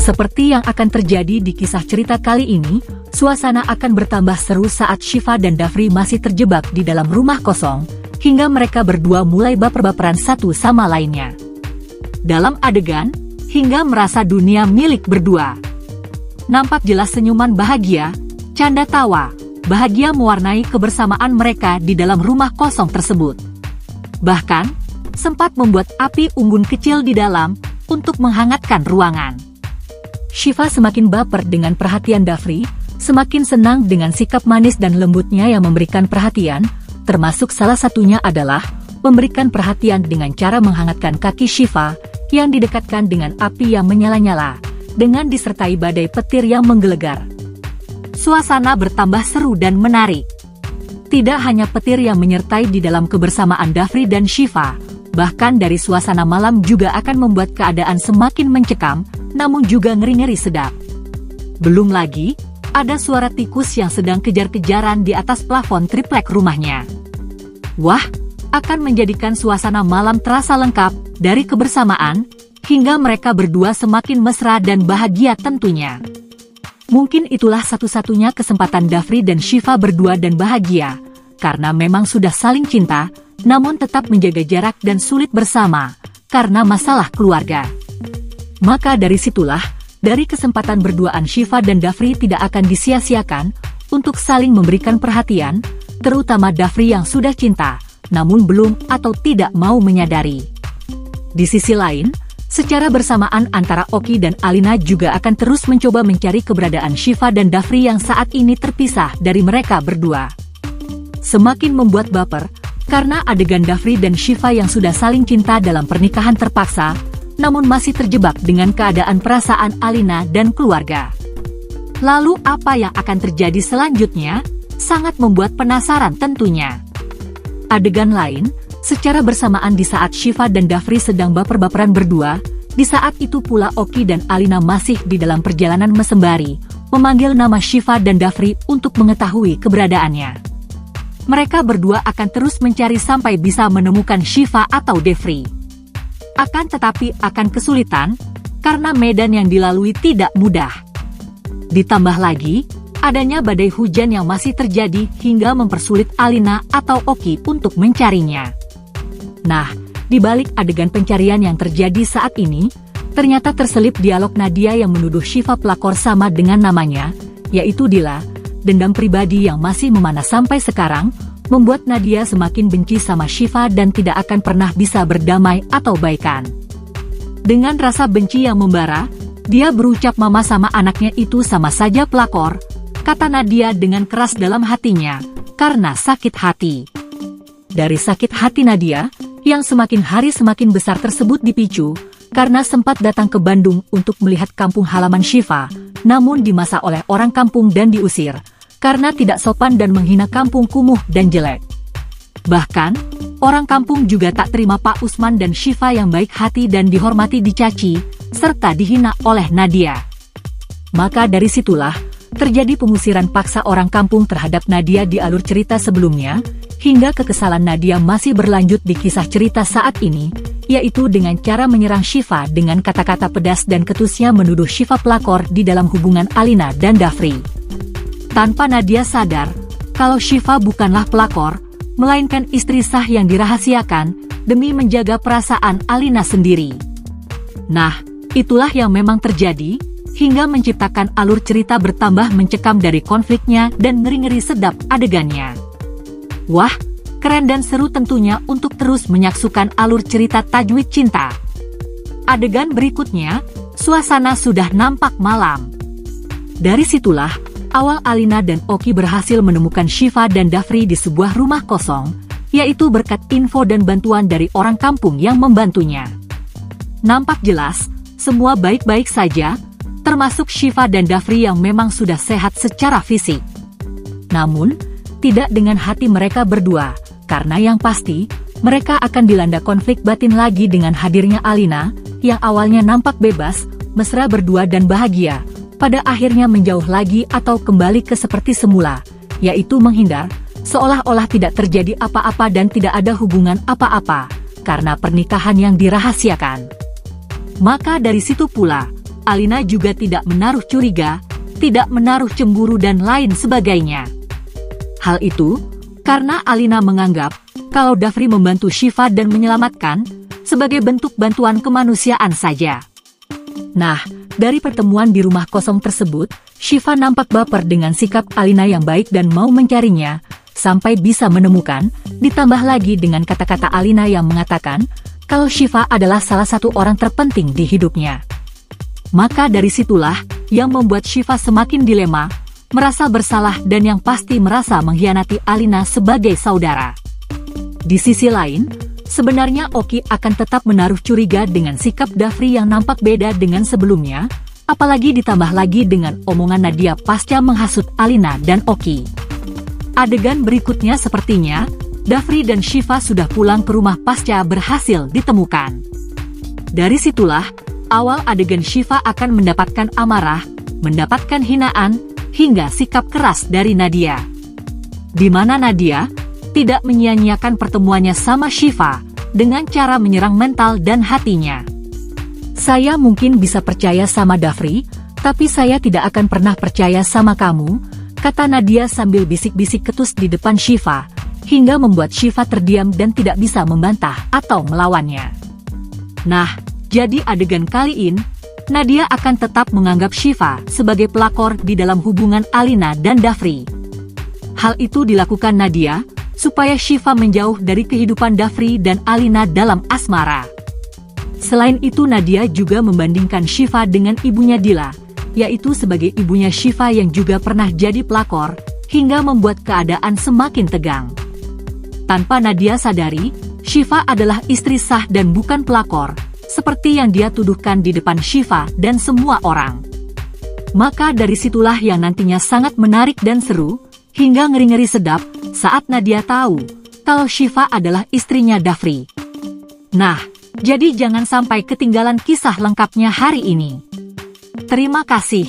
Seperti yang akan terjadi di kisah cerita kali ini, suasana akan bertambah seru saat Shiva dan Dafri masih terjebak di dalam rumah kosong, hingga mereka berdua mulai baper-baperan satu sama lainnya. Dalam adegan, hingga merasa dunia milik berdua. Nampak jelas senyuman bahagia, canda tawa, bahagia mewarnai kebersamaan mereka di dalam rumah kosong tersebut. Bahkan, sempat membuat api unggun kecil di dalam untuk menghangatkan ruangan. Shiva semakin baper dengan perhatian Dafri, semakin senang dengan sikap manis dan lembutnya yang memberikan perhatian, termasuk salah satunya adalah memberikan perhatian dengan cara menghangatkan kaki Shiva yang didekatkan dengan api yang menyala-nyala, dengan disertai badai petir yang menggelegar. Suasana bertambah seru dan menarik. Tidak hanya petir yang menyertai di dalam kebersamaan Dafri dan Shiva, bahkan dari suasana malam juga akan membuat keadaan semakin mencekam, namun juga ngeri-ngeri sedap. Belum lagi, ada suara tikus yang sedang kejar-kejaran di atas plafon triplek rumahnya. Wah, akan menjadikan suasana malam terasa lengkap, dari kebersamaan, hingga mereka berdua semakin mesra dan bahagia tentunya. Mungkin itulah satu-satunya kesempatan Dafri dan Shiva berdua dan bahagia, karena memang sudah saling cinta, namun tetap menjaga jarak dan sulit bersama, karena masalah keluarga. Maka dari situlah, dari kesempatan berduaan Shiva dan Dafri tidak akan disia-siakan, untuk saling memberikan perhatian, terutama Dafri yang sudah cinta, namun belum atau tidak mau menyadari. Di sisi lain, secara bersamaan antara Oki dan Alina juga akan terus mencoba mencari keberadaan Shiva dan Dafri yang saat ini terpisah dari mereka berdua. Semakin membuat baper, karena adegan Dafri dan Shiva yang sudah saling cinta dalam pernikahan terpaksa, namun masih terjebak dengan keadaan perasaan Alina dan keluarga. Lalu apa yang akan terjadi selanjutnya? Sangat membuat penasaran tentunya. Adegan lain, secara bersamaan di saat Shiva dan Dafri sedang baper-baperan berdua, di saat itu pula Oki dan Alina masih di dalam perjalanan mesembari, memanggil nama Shiva dan Dafri untuk mengetahui keberadaannya. Mereka berdua akan terus mencari sampai bisa menemukan Shiva atau Dafri. Akan tetapi akan kesulitan, karena medan yang dilalui tidak mudah. Ditambah lagi, adanya badai hujan yang masih terjadi hingga mempersulit Alina atau Oki untuk mencarinya. Nah, di balik adegan pencarian yang terjadi saat ini, ternyata terselip dialog Nadia yang menuduh Shiva pelakor sama dengan namanya, yaitu Dila. Dendam pribadi yang masih memanas sampai sekarang, membuat Nadia semakin benci sama Shiva dan tidak akan pernah bisa berdamai atau baikan. Dengan rasa benci yang membara, dia berucap mama sama anaknya itu sama saja pelakor, kata Nadia dengan keras dalam hatinya, karena sakit hati. Dari sakit hati Nadia, yang semakin hari semakin besar tersebut dipicu, karena sempat datang ke Bandung untuk melihat kampung halaman Shiva, namun dimasak oleh orang kampung dan diusir, karena tidak sopan dan menghina kampung kumuh dan jelek. Bahkan, orang kampung juga tak terima Pak Usman dan Shiva yang baik hati dan dihormati dicaci, serta dihina oleh Nadia. Maka dari situlah, terjadi pengusiran paksa orang kampung terhadap Nadia di alur cerita sebelumnya, hingga kekesalan Nadia masih berlanjut di kisah cerita saat ini, yaitu dengan cara menyerang Shiva dengan kata-kata pedas dan ketusnya menuduh Shiva pelakor di dalam hubungan Alina dan Dafri. Tanpa Nadia sadar, kalau Shiva bukanlah pelakor, melainkan istri sah yang dirahasiakan, demi menjaga perasaan Alina sendiri. Nah, itulah yang memang terjadi, hingga menciptakan alur cerita bertambah mencekam dari konfliknya dan ngeri-ngeri sedap adegannya. Wah, keren dan seru tentunya untuk terus menyaksikan alur cerita Tajwid Cinta. Adegan berikutnya, suasana sudah nampak malam. Dari situlah, awal Alina dan Oki berhasil menemukan Shiva dan Dafri di sebuah rumah kosong, yaitu berkat info dan bantuan dari orang kampung yang membantunya. Nampak jelas, semua baik-baik saja, termasuk Shiva dan Dafri yang memang sudah sehat secara fisik. Namun, tidak dengan hati mereka berdua, karena yang pasti, mereka akan dilanda konflik batin lagi dengan hadirnya Alina, yang awalnya nampak bebas, mesra berdua dan bahagia, pada akhirnya menjauh lagi atau kembali ke seperti semula, yaitu menghindar, seolah-olah tidak terjadi apa-apa dan tidak ada hubungan apa-apa, karena pernikahan yang dirahasiakan. Maka dari situ pula, Alina juga tidak menaruh curiga, tidak menaruh cemburu dan lain sebagainya. Hal itu karena Alina menganggap kalau Dafri membantu Syifa dan menyelamatkan sebagai bentuk bantuan kemanusiaan saja. Nah, dari pertemuan di rumah kosong tersebut, Syifa nampak baper dengan sikap Alina yang baik dan mau mencarinya, sampai bisa menemukan, ditambah lagi dengan kata-kata Alina yang mengatakan kalau Syifa adalah salah satu orang terpenting di hidupnya. Maka dari situlah yang membuat Syifa semakin dilema, merasa bersalah dan yang pasti merasa mengkhianati Alina sebagai saudara. Di sisi lain, sebenarnya Oki akan tetap menaruh curiga dengan sikap Dafri yang nampak beda dengan sebelumnya, apalagi ditambah lagi dengan omongan Nadia pasca menghasut Alina dan Oki. Adegan berikutnya sepertinya, Dafri dan Syifa sudah pulang ke rumah pasca berhasil ditemukan. Dari situlah, awal adegan Syifa akan mendapatkan amarah, mendapatkan hinaan, hingga sikap keras dari Nadia. Di mana Nadia tidak menyia-nyiakan pertemuannya sama Syifa dengan cara menyerang mental dan hatinya. Saya mungkin bisa percaya sama Dafri, tapi saya tidak akan pernah percaya sama kamu, kata Nadia sambil bisik-bisik ketus di depan Syifa, hingga membuat Syifa terdiam dan tidak bisa membantah atau melawannya. Nah, jadi adegan kali ini, Nadia akan tetap menganggap Syifa sebagai pelakor di dalam hubungan Alina dan Dafri. Hal itu dilakukan Nadia supaya Syifa menjauh dari kehidupan Dafri dan Alina dalam asmara. Selain itu Nadia juga membandingkan Syifa dengan ibunya Dila, yaitu sebagai ibunya Syifa yang juga pernah jadi pelakor, hingga membuat keadaan semakin tegang. Tanpa Nadia sadari, Syifa adalah istri sah dan bukan pelakor, seperti yang dia tuduhkan di depan Syifa dan semua orang. Maka dari situlah yang nantinya sangat menarik dan seru, hingga ngeri-ngeri sedap, saat Nadia tahu kalau Syifa adalah istrinya Dafri. Nah, jadi jangan sampai ketinggalan kisah lengkapnya hari ini. Terima kasih.